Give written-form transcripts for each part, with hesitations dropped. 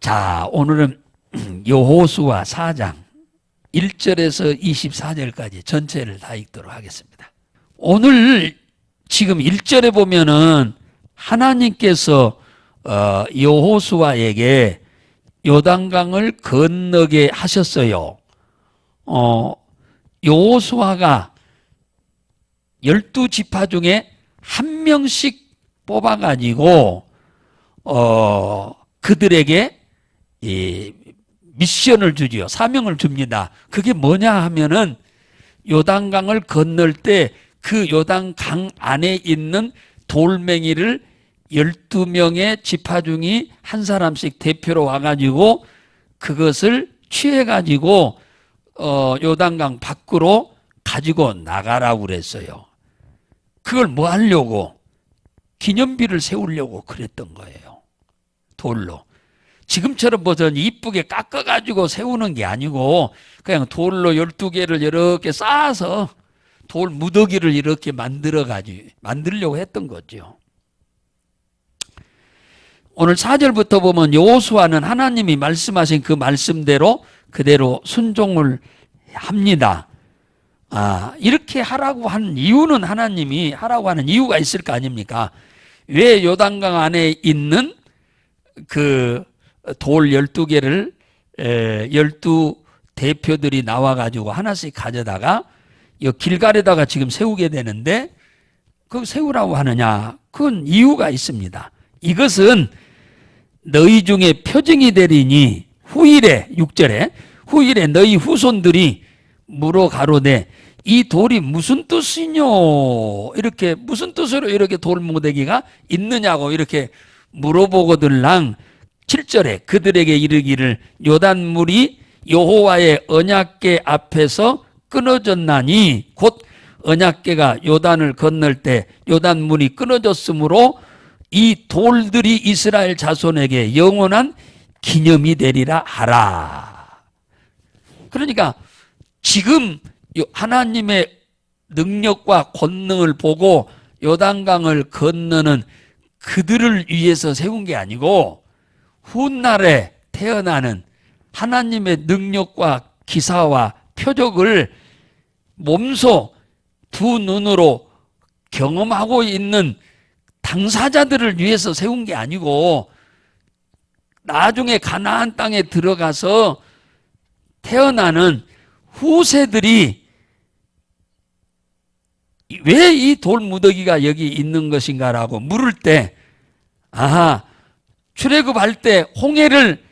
자, 오늘은 여호수아 4장 1절에서 24절까지 전체를 다 읽도록 하겠습니다. 오늘 지금 1절에 보면은 하나님께서 여호수아에게 요단강을 건너게 하셨어요. 여호수아가 12지파 중에 한 명씩 뽑아가지고 그들에게 이 미션을 주지요. 사명을 줍니다. 그게 뭐냐 하면은 요단강을 건널 때 그 요단강 안에 있는 돌멩이를 12명의 지파 중이 한 사람씩 대표로 와가지고 그것을 취해가지고 요단강 밖으로 가지고 나가라고 그랬어요. 그걸 뭐 하려고? 기념비를 세우려고 그랬던 거예요. 돌로. 지금처럼 무슨 이쁘게 깎아가지고 세우는 게 아니고 그냥 돌로 12개를 이렇게 쌓아서 돌 무더기를 이렇게 만들려고 했던 거죠. 오늘 4절부터 보면 여호수아는 하나님이 말씀하신 그 말씀대로 그대로 순종을 합니다. 이렇게 하라고 한 이유는 하나님이 하라고 하는 이유가 있을 거 아닙니까? 왜 요단강 안에 있는 그 돌 12개를 12대표들이 나와가지고 하나씩 가져다가 이 길갈에다가 지금 세우게 되는데 그 세우라고 하느냐? 그건 이유가 있습니다. 이것은 너희 중에 표징이 되리니 후일에 6절에 후일에 너희 후손들이 물어 가로되 이 돌이 무슨 뜻이뇨? 이렇게 무슨 뜻으로 이렇게 돌무더기가 있느냐고 이렇게 물어보거들랑 7절에 그들에게 이르기를 요단물이 여호와의 언약궤 앞에서 끊어졌나니 곧 언약궤가 요단을 건널 때 요단물이 끊어졌으므로 이 돌들이 이스라엘 자손에게 영원한 기념이 되리라 하라. 그러니까 지금 하나님의 능력과 권능을 보고 요단강을 건너는 그들을 위해서 세운 게 아니고 훗날에 태어나는 하나님의 능력과 기사와 표적을 몸소 두 눈으로 경험하고 있는 당사자들을 위해서 세운 게 아니고 나중에 가나안 땅에 들어가서 태어나는 후세들이 왜 이 돌무더기가 여기 있는 것인가라고 물을 때 출애굽할 때 홍해를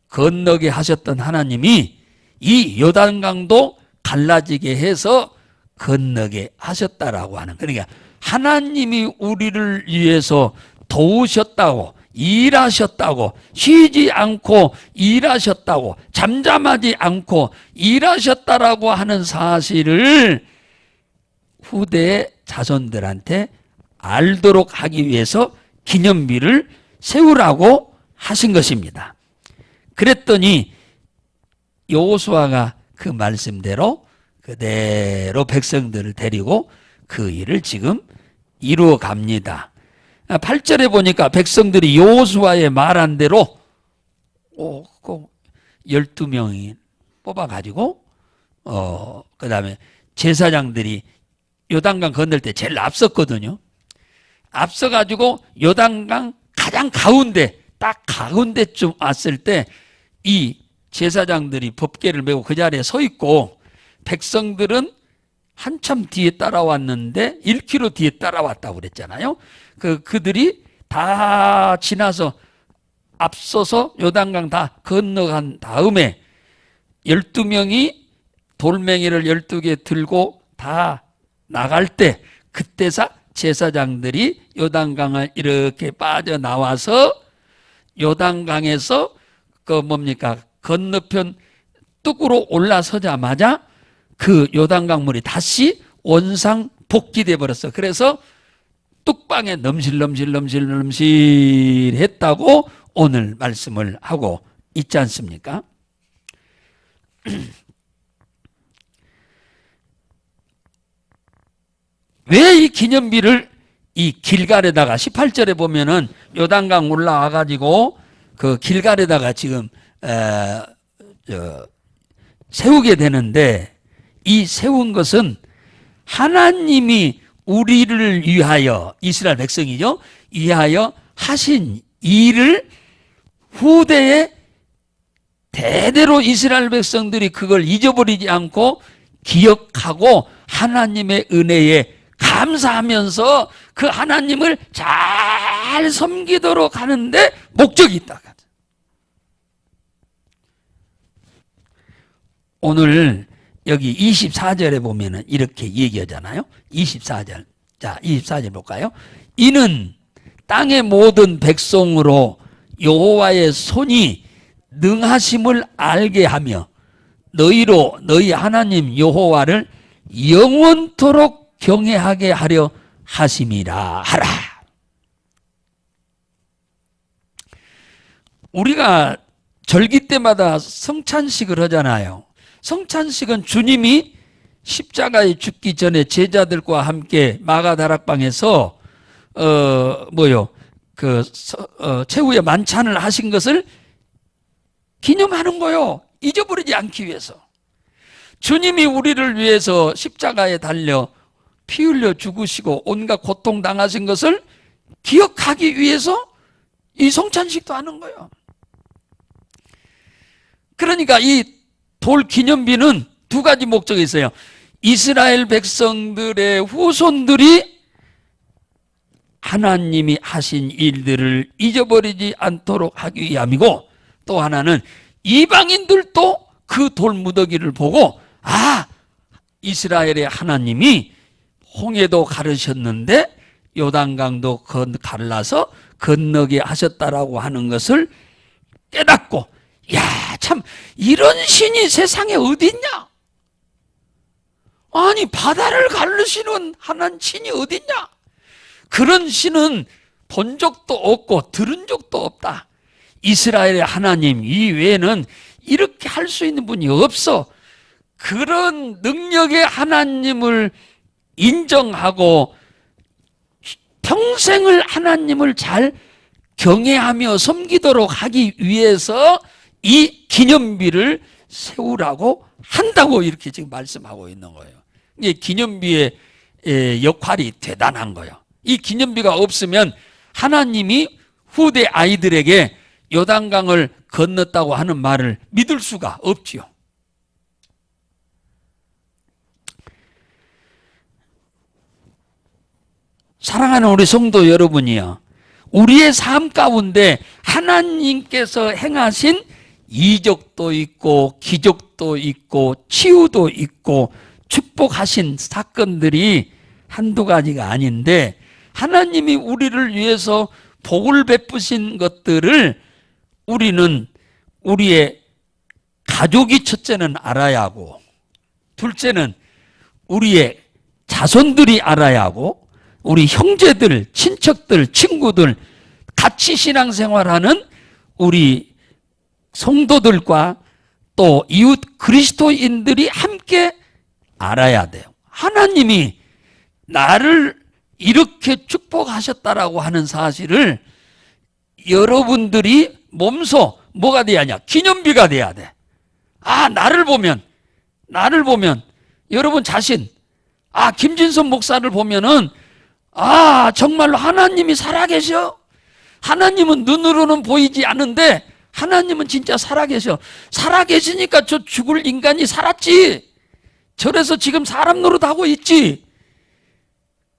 건너게 하셨던 하나님이 이 요단강도 갈라지게 해서 건너게 하셨다라고 하는, 그러니까 하나님이 우리를 위해서 도우셨다고, 일하셨다고, 쉬지 않고 일하셨다고, 잠잠하지 않고 일하셨다라고 하는 사실을 후대 자손들한테 알도록 하기 위해서 기념비를 세우라고 하신 것입니다. 그랬더니 여호수아가 그 말씀대로 그대로 백성들을 데리고 그 일을 지금 이루어 갑니다. 8절에 보니까 백성들이 여호수아의 말한 대로 12명이 뽑아가지고 그 다음에 제사장들이 요단강 건널 때 제일 앞섰거든요. 앞서가지고 요단강 가장 가운데 딱 가운데쯤 왔을 때 이 제사장들이 법궤를 메고 그 자리에 서 있고 백성들은 한참 뒤에 따라왔는데 1km 뒤에 따라왔다고 그랬잖아요. 그들이 다 지나서 앞서서 요단강 다 건너간 다음에 12명이 돌멩이를 12개 들고 다 나갈 때 그때서 제사장들이 요단강을 이렇게 빠져나와서 요단강에서 건너편 뚝으로 올라서자마자 그 요단강 물이 다시 원상 복귀돼 버렸어. 그래서 뚝방에 넘실넘실 했다고 오늘 말씀을 하고 있지 않습니까? 왜 이 기념비를 이 길갈에다가 18절에 보면은 요단강 올라와 가지고 그 길갈에다가 지금 세우게 되는데, 이 세운 것은 하나님이 우리를 위하여, 이스라엘 백성이죠, 위하여 하신 일을 후대에 대대로 이스라엘 백성들이 그걸 잊어버리지 않고 기억하고 하나님의 은혜에 감사하면서 그 하나님을 잘 섬기도록 하는데 목적이 있다. 오늘 여기 24절에 보면은 이렇게 얘기하잖아요. 24절. 자, 24절 볼까요? 이는 땅의 모든 백성으로 여호와의 손이 능하심을 알게 하며 너희로 너희 하나님 여호와를 영원토록 경외하게 하려 하심이라 하라. 우리가 절기 때마다 성찬식을 하잖아요. 성찬식은 주님이 십자가에 죽기 전에 제자들과 함께 마가다락방에서 최후의 만찬을 하신 것을 기념하는 거요. 잊어버리지 않기 위해서. 주님이 우리를 위해서 십자가에 달려 피 흘려 죽으시고 온갖 고통 당하신 것을 기억하기 위해서 이 성찬식도 하는 거예요. 그러니까 이 돌 기념비는 두 가지 목적이 있어요. 이스라엘 백성들의 후손들이 하나님이 하신 일들을 잊어버리지 않도록 하기 위함이고, 또 하나는 이방인들도 그 돌무더기를 보고, 아, 이스라엘의 하나님이 홍해도 가르셨는데 요단강도 갈라서 건너게 하셨다라고 하는 것을 깨닫고, 야, 참 이런 신이 세상에 어디 있냐? 아니, 바다를 가르시는 하나님 신이 어디 있냐? 그런 신은 본 적도 없고 들은 적도 없다. 이스라엘의 하나님 이외에는 이렇게 할 수 있는 분이 없어. 그런 능력의 하나님을 인정하고 평생을 하나님을 잘 경외하며 섬기도록 하기 위해서 이 기념비를 세우라고 한다고 이렇게 지금 말씀하고 있는 거예요. 이게 기념비의 역할이 대단한 거예요. 이 기념비가 없으면 하나님이 후대 아이들에게 요단강을 건넜다고 하는 말을 믿을 수가 없지요. 사랑하는 우리 성도 여러분이요, 우리의 삶 가운데 하나님께서 행하신 이적도 있고 기적도 있고 치유도 있고 축복하신 사건들이 한두 가지가 아닌데, 하나님이 우리를 위해서 복을 베푸신 것들을 우리는 우리의 가족이 첫째는 알아야 하고, 둘째는 우리의 자손들이 알아야 하고, 우리 형제들, 친척들, 친구들, 같이 신앙생활하는 우리 성도들과 또 이웃 그리스도인들이 함께 알아야 돼요. 하나님이 나를 이렇게 축복하셨다라고 하는 사실을 여러분들이 몸소 뭐가 돼야 하냐? 기념비가 돼야 돼. 아, 나를 보면 여러분 자신, 아, 김진선 목사를 보면은, 아, 정말로 하나님이 살아계셔. 하나님은 눈으로는 보이지 않는데 하나님은 진짜 살아계셔. 살아계시니까 저 죽을 인간이 살았지. 저래서 지금 사람 노릇하고 있지.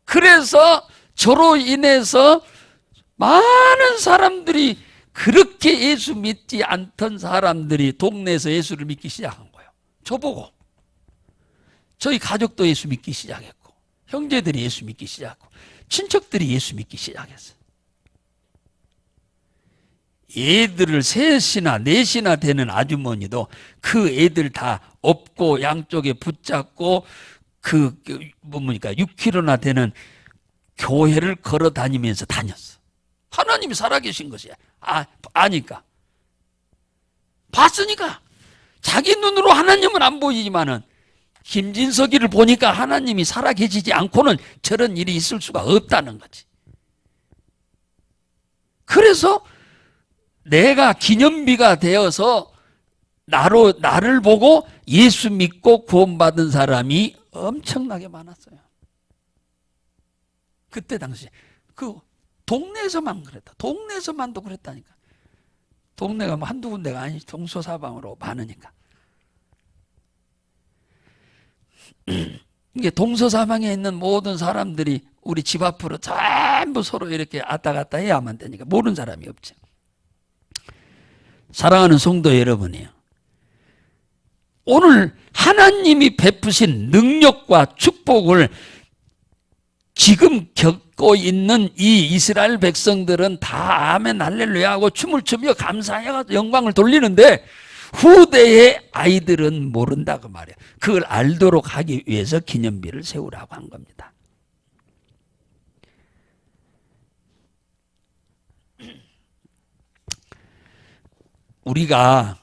그래서 저로 인해서 많은 사람들이, 그렇게 예수 믿지 않던 사람들이 동네에서 예수를 믿기 시작한 거예요. 저보고. 저희 가족도 예수 믿기 시작했고, 형제들이 예수 믿기 시작했고, 친척들이 예수 믿기 시작했어요. 애들을 셋이나 넷이나 되는 아주머니도 그 애들 다 업고 양쪽에 붙잡고 뭡니까 6km나 되는 교회를 걸어 다니면서 다녔어. 하나님이 살아계신 것이야. 아니까. 봤으니까. 자기 눈으로 하나님은 안 보이지만은 김진석이를 보니까 하나님이 살아계시지 않고는 저런 일이 있을 수가 없다는 거지. 그래서 내가 기념비가 되어서 나를 보고 예수 믿고 구원받은 사람이 엄청나게 많았어요. 그때 당시 그 동네에서만 그랬다. 동네에서만도 그랬다니까. 동네가 뭐 한두 군데가 아니지. 동서사방으로 많으니까. 이게 동서사방에 있는 모든 사람들이 우리 집 앞으로 전부 서로 이렇게 왔다 갔다 해야만 되니까 모르는 사람이 없지. 사랑하는 성도 여러분이요, 오늘 하나님이 베푸신 능력과 축복을 지금 겪고 있는 이 이스라엘 백성들은 다 아멘 할렐루야 하고 춤을 추며 감사해 영광을 돌리는데 후대의 아이들은 모른다고 말이에요. 그걸 알도록 하기 위해서 기념비를 세우라고 한 겁니다. 우리가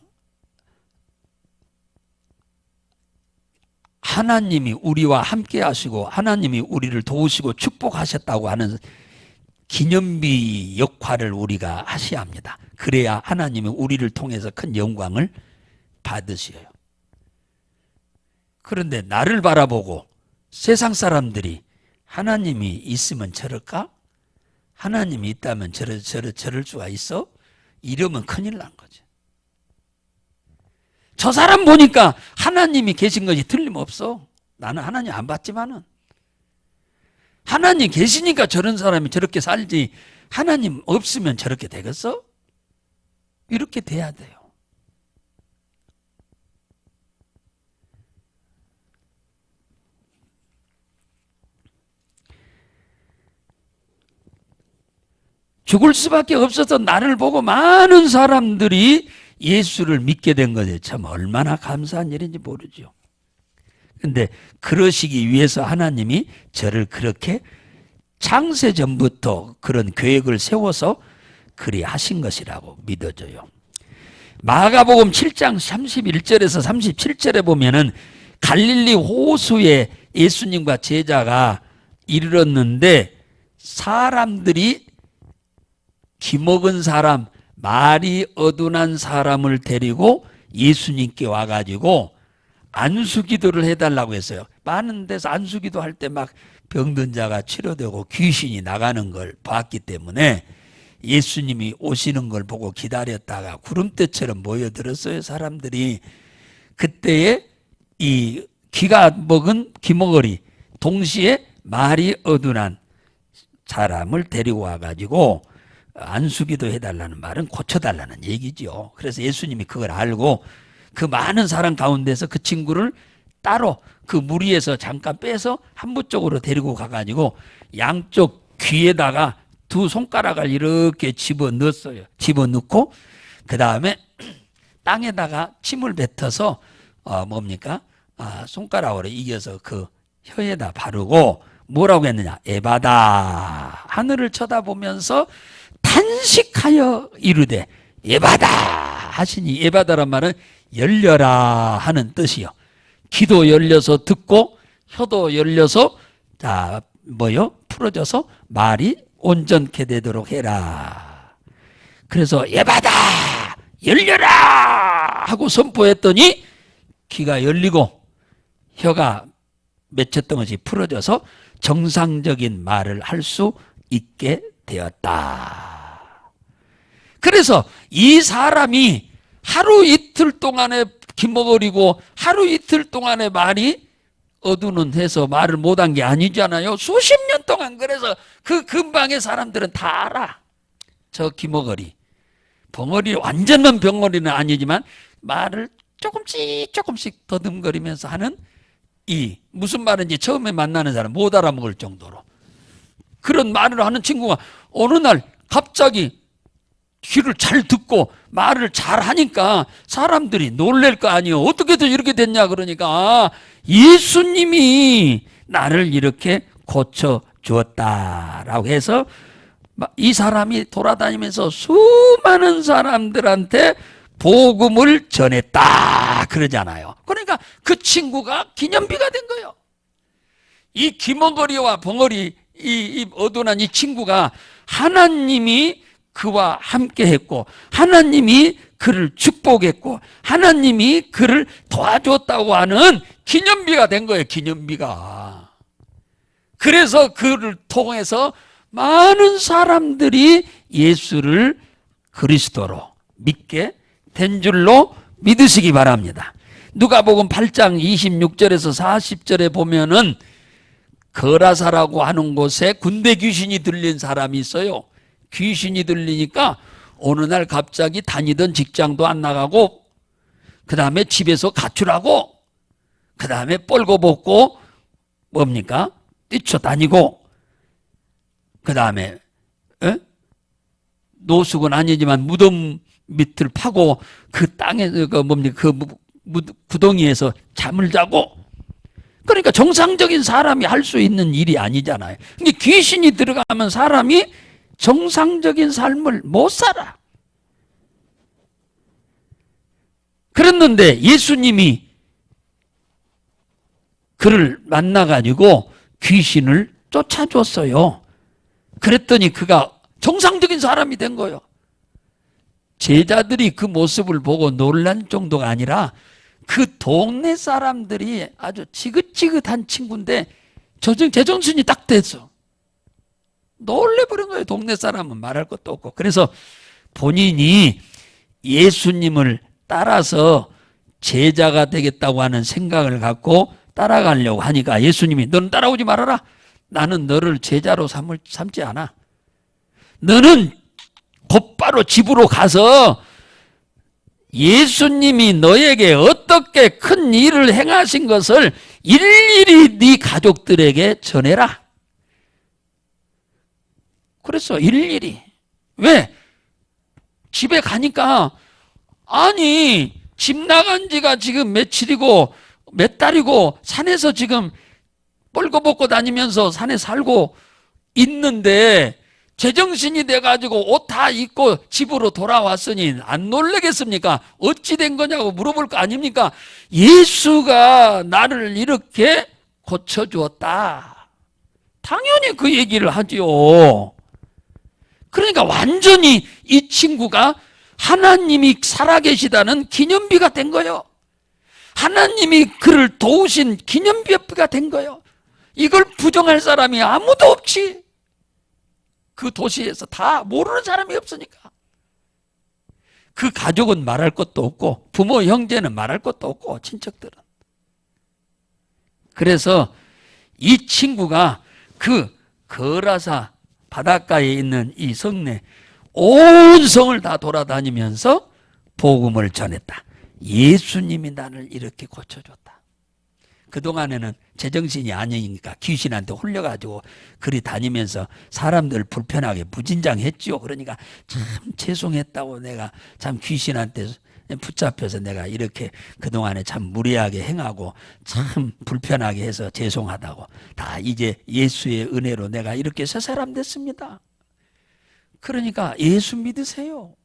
하나님이 우리와 함께 하시고 하나님이 우리를 도우시고 축복하셨다고 하는 기념비 역할을 우리가 하셔야 합니다. 그래야 하나님이 우리를 통해서 큰 영광을 받으셔요. 그런데 나를 바라보고 세상 사람들이 하나님이 있으면 저럴까? 하나님이 있다면 저럴 수가 있어? 이러면 큰일 난 거죠. 저 사람 보니까 하나님이 계신 것이 틀림없어. 나는 하나님 안 봤지만은 하나님 계시니까 저런 사람이 저렇게 살지, 하나님 없으면 저렇게 되겠어? 이렇게 돼야 돼요. 죽을 수밖에 없어서 나를 보고 많은 사람들이 예수를 믿게 된 것이 참 얼마나 감사한 일인지 모르죠. 근데 그러시기 위해서 하나님이 저를 그렇게 창세전부터 그런 계획을 세워서 그리 하신 것이라고 믿어져요. 마가복음 7장 31절에서 37절에 보면은 갈릴리 호수에 예수님과 제자가 이르렀는데 사람들이 기먹은 사람, 말이 어둔한 사람을 데리고 예수님께 와가지고 안수기도를 해달라고 했어요. 많은 데서 안수기도 할 때 막 병든 자가 치료되고 귀신이 나가는 걸 봤기 때문에 예수님이 오시는 걸 보고 기다렸다가 구름대처럼 모여들었어요. 사람들이. 그때에 이 기가 먹은 기머거리, 동시에 말이 어둔한 사람을 데리고 와가지고 안수기도 해달라는 말은 고쳐달라는 얘기죠. 그래서 예수님이 그걸 알고 그 많은 사람 가운데서 그 친구를 따로 그 무리에서 잠깐 빼서 한부 쪽으로 데리고 가가지고 양쪽 귀에다가 두 손가락을 이렇게 집어넣었어요. 집어넣고 그 다음에 땅에다가 침을 뱉어서 손가락으로 이겨서 그 혀에다 바르고 뭐라고 했느냐? 에바다. 하늘을 쳐다보면서 탄식하여 이르되 에바다 하시니, 에바다란 말은 열려라 하는 뜻이요. 귀도 열려서 듣고 혀도 열려서 풀어져서 말이 온전케 되도록 해라. 그래서 에바다 열려라 하고 선포했더니 귀가 열리고 혀가 맺혔던 것이 풀어져서 정상적인 말을 할 수 있게 되었다. 그래서 이 사람이 하루 이틀 동안에 기머거리고 하루 이틀 동안에 말이 어두눈해서 말을 못한 게 아니잖아요. 수십 년 동안. 그래서 그 근방의 사람들은 다 알아. 저 기머거리. 벙어리, 완전한 벙어리는 아니지만 말을 조금씩 더듬거리면서 하는 이 무슨 말인지 처음에 만나는 사람 못 알아먹을 정도로 그런 말을 하는 친구가 어느 날 갑자기 귀를 잘 듣고 말을 잘 하니까 사람들이 놀랄 거 아니에요. 어떻게든 이렇게 됐냐 그러니까 예수님이 나를 이렇게 고쳐 주었다라고 해서 이 사람이 돌아다니면서 수많은 사람들한테 복음을 전했다 그러잖아요. 그러니까 그 친구가 기념비가 된 거예요. 이 기머거리와 벙어리, 이 어둔한 이 친구가 하나님이 그와 함께 했고 하나님이 그를 축복했고 하나님이 그를 도와줬다고 하는 기념비가 된 거예요. 기념비가. 그래서 그를 통해서 많은 사람들이 예수를 그리스도로 믿게 된 줄로 믿으시기 바랍니다. 누가복음 8장 26절에서 40절에 보면은 거라사라고 하는 곳에 군대 귀신이 들린 사람이 있어요. 귀신이 들리니까 어느 날 갑자기 다니던 직장도 안 나가고 그 다음에 집에서 가출하고 그 다음에 뻘거벗고 뭡니까? 뛰쳐다니고 그 다음에 노숙은 아니지만 무덤 밑을 파고 그 땅에 그 구덩이에서 잠을 자고 그러니까 정상적인 사람이 할 수 있는 일이 아니잖아요. 근데 귀신이 들어가면 사람이 정상적인 삶을 못 살아. 그랬는데 예수님이 그를 만나가지고 귀신을 쫓아줬어요. 그랬더니 그가 정상적인 사람이 된 거예요. 제자들이 그 모습을 보고 놀란 정도가 아니라 그 동네 사람들이 아주 지긋지긋한 친구인데 제정신이 딱 됐어. 놀래버린 거예요. 동네 사람은 말할 것도 없고. 그래서 본인이 예수님을 따라서 제자가 되겠다고 하는 생각을 갖고 따라가려고 하니까 예수님이 너는 따라오지 말아라. 나는 너를 제자로 삼지 않아. 너는 곧바로 집으로 가서 예수님이 너에게 어떻게 큰 일을 행하신 것을 일일이 네 가족들에게 전해라. 그랬어. 일일이. 왜? 집에 가니까 아니 집 나간 지가 지금 며칠이고 몇 달이고 산에서 지금 뻘거벗고 다니면서 산에 살고 있는데 제정신이 돼가지고 옷 다 입고 집으로 돌아왔으니 안 놀라겠습니까? 어찌 된 거냐고 물어볼 거 아닙니까? 예수가 나를 이렇게 고쳐주었다. 당연히 그 얘기를 하지요. 그러니까 완전히 이 친구가 하나님이 살아계시다는 기념비가 된 거예요. 하나님이 그를 도우신 기념비가 된 거예요. 이걸 부정할 사람이 아무도 없지. 그 도시에서 다 모르는 사람이 없으니까. 그 가족은 말할 것도 없고 부모 형제는 말할 것도 없고 친척들은. 그래서 이 친구가 그 거라사 바닷가에 있는 이 성내 온 성을 다 돌아다니면서 복음을 전했다. 예수님이 나를 이렇게 고쳐줬다. 그동안에는 제정신이 아니니까 귀신한테 홀려가지고 그리 다니면서 사람들 불편하게 무진장했죠. 그러니까 참 죄송했다고 내가 참 귀신한테 붙잡혀서 내가 이렇게 그동안에 참 무례하게 행하고 참 불편하게 해서 죄송하다고. 다 이제 예수의 은혜로 내가 이렇게 새 사람 됐습니다. 그러니까 예수 믿으세요.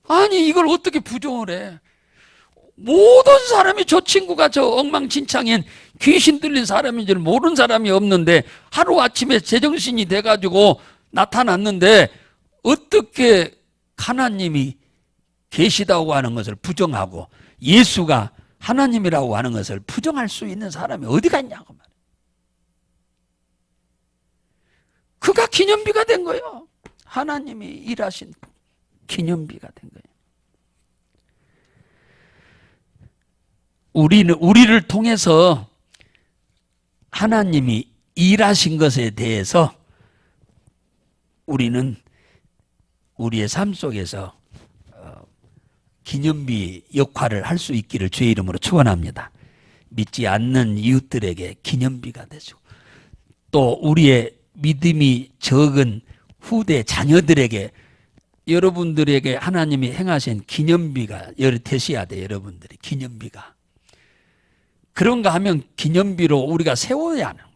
아니 이걸 어떻게 부정을 해. 모든 사람이 저 친구가 저 엉망진창인 귀신 들린 사람인 줄 모르는 사람이 없는데 하루아침에 제정신이 돼가지고 나타났는데 어떻게 하나님이 계시다고 하는 것을 부정하고 예수가 하나님이라고 하는 것을 부정할 수 있는 사람이 어디가 있냐고 말이에요. 그가 기념비가 된 거예요. 하나님이 일하신 기념비가 된 거예요. 우리를 통해서 하나님이 일하신 것에 대해서 우리는 우리의 삶 속에서 기념비 역할을 할 수 있기를 주의 이름으로 축원합니다. 믿지 않는 이웃들에게 기념비가 되죠. 또 우리의 믿음이 적은 후대 자녀들에게 여러분들에게 하나님이 행하신 기념비가 되셔야 돼요. 여러분들이 기념비가. 그런가 하면 기념비로 우리가 세워야 하는 거예요.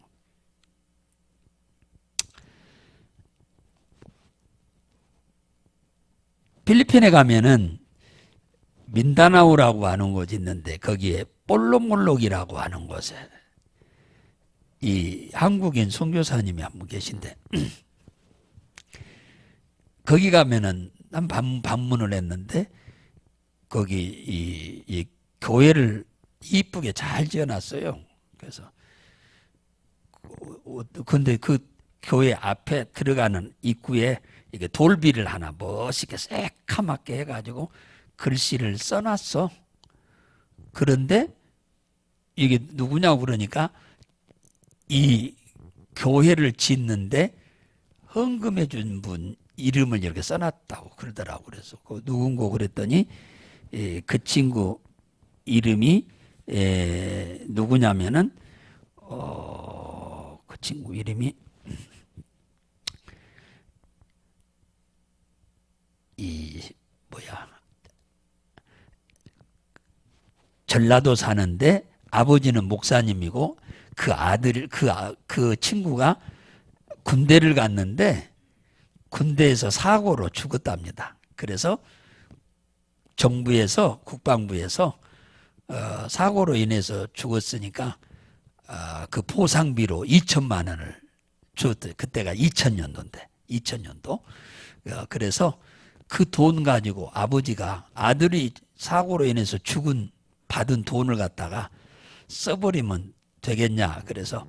필리핀에 가면은 민다나오라고 하는 곳이 있는데 거기에 볼록몰록이라고 하는 곳에 이 한국인 선교사님이 한 분 계신데 거기 가면은 난 방문을 했는데 거기 이 교회를 이쁘게 잘 지어놨어요. 그래서 근데 그 교회 앞에 들어가는 입구에 이게 돌비를 하나 멋있게 새카맣게 해가지고 글씨를 써놨어. 그런데 이게 누구냐고 그러니까 이 교회를 짓는데 헌금해 준 분 이름을 이렇게 써놨다고 그러더라고. 그래서 그 누군고 그랬더니 그 친구 이름이 누구냐면은 그 친구 이름이 전라도 사는데 아버지는 목사님이고 그 아들 그 친구가 군대를 갔는데 군대에서 사고로 죽었답니다. 그래서 정부에서 국방부에서 사고로 인해서 죽었으니까 그 보상비로 2천만 원을 줬대. 그때가 2000년도인데 2000년도. 그래서 그 돈 가지고 아버지가 아들이 사고로 인해서 받은 돈을 갖다가 써버리면 되겠냐. 그래서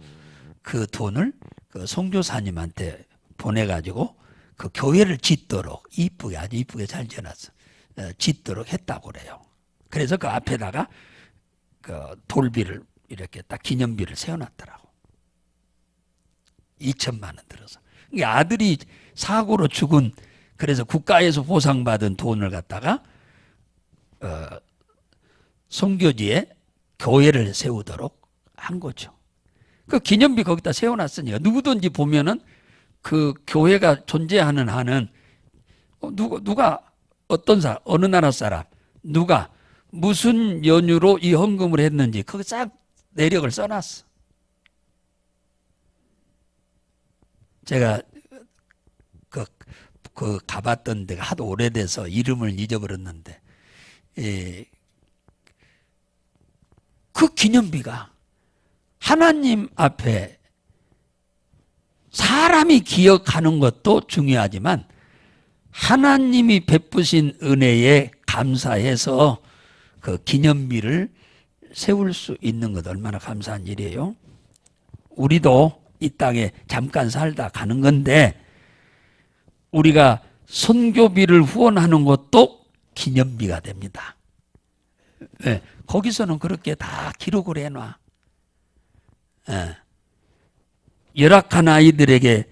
그 돈을 그 송교사님한테 보내가지고 그 교회를 짓도록 이쁘게 아주 이쁘게 잘 지어놨어. 짓도록 했다고 그래요. 그래서 그 앞에다가 그 돌비를 이렇게 딱 기념비를 세워놨더라고. 2천만 원 들어서. 아들이 사고로 죽은 그래서 국가에서 보상받은 돈을 갖다가 송교지에 교회를 세우도록 한 거죠. 그 기념비 거기다 세워놨으니까 누구든지 보면은 그 교회가 존재하는 한은 누가 어떤 사람, 어느 나라 사람, 누가 무슨 연유로 이 헌금을 했는지 거기 싹 내력을 써놨어. 제가 그 가봤던 데가 하도 오래돼서 이름을 잊어버렸는데 그 기념비가 하나님 앞에 사람이 기억하는 것도 중요하지만 하나님이 베푸신 은혜에 감사해서 그 기념비를 세울 수 있는 것 얼마나 감사한 일이에요. 우리도 이 땅에 잠깐 살다 가는 건데 우리가 선교비를 후원하는 것도 기념비가 됩니다. 네, 거기서는 그렇게 다 기록을 해놔. 네. 열악한 아이들에게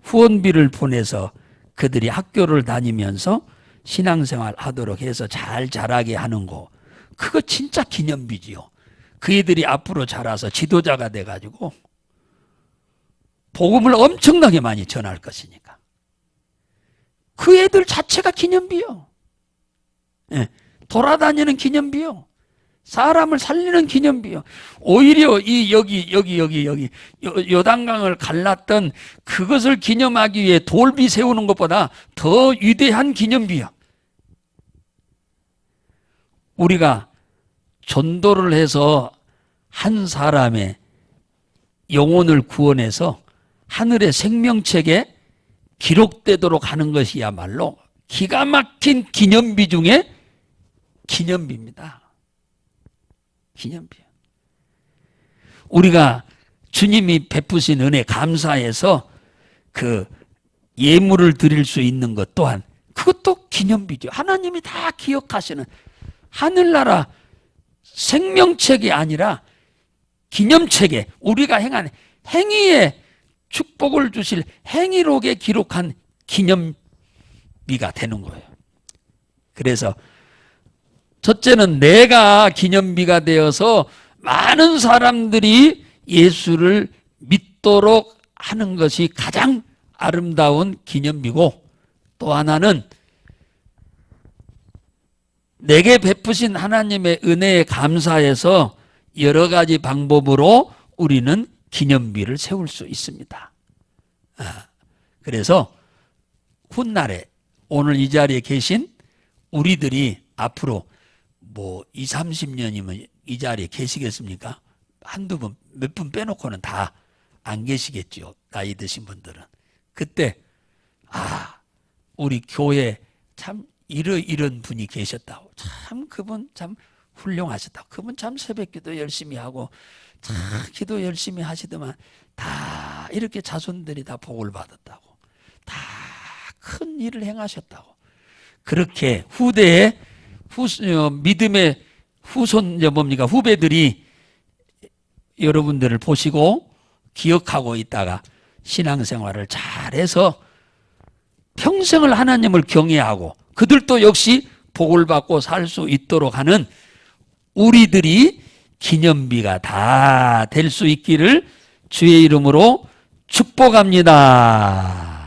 후원비를 보내서 그들이 학교를 다니면서 신앙생활 하도록 해서 잘 자라게 하는 거, 그거 진짜 기념비지요. 그 애들이 앞으로 자라서 지도자가 돼가지고 복음을 엄청나게 많이 전할 것이니까. 그 애들 자체가 기념비요. 예, 돌아다니는 기념비요. 사람을 살리는 기념비요. 오히려 이 여기 요단강을 갈랐던 그것을 기념하기 위해 돌비 세우는 것보다 더 위대한 기념비요. 우리가 전도를 해서 한 사람의 영혼을 구원해서 하늘의 생명책에 기록되도록 하는 것이야말로 기가 막힌 기념비 중에 기념비입니다. 기념비. 우리가 주님이 베푸신 은혜 감사해서 그 예물을 드릴 수 있는 것 또한 그것도 기념비죠. 하나님이 다 기억하시는 하늘나라 생명책이 아니라 기념책에 우리가 행한 행위에 축복을 주실 행위록에 기록한 기념비가 되는 거예요. 그래서 첫째는 내가 기념비가 되어서 많은 사람들이 예수를 믿도록 하는 것이 가장 아름다운 기념비고, 또 하나는 내게 베푸신 하나님의 은혜에 감사해서 여러 가지 방법으로 우리는 기념비를 세울 수 있습니다. 그래서 훗날에 오늘 이 자리에 계신 우리들이 앞으로 뭐 20, 30년이면 이 자리에 계시겠습니까? 한두 분, 몇 분 빼놓고는 다 안 계시겠죠. 나이 드신 분들은. 그때 우리 교회 참 이런 분이 계셨다고. 참 그분 참 훌륭하셨다고. 그분 참 새벽기도 열심히 하고 참 기도 열심히 하시더만 다 이렇게 자손들이 다 복을 받았다고. 다 큰 일을 행하셨다고. 그렇게 후대에 믿음의 후배들이 여러분들을 보시고 기억하고 있다가 신앙생활을 잘해서 평생을 하나님을 경외하고 그들도 역시 복을 받고 살 수 있도록 하는 우리들이 기념비가 다 될 수 있기를 주의 이름으로 축복합니다.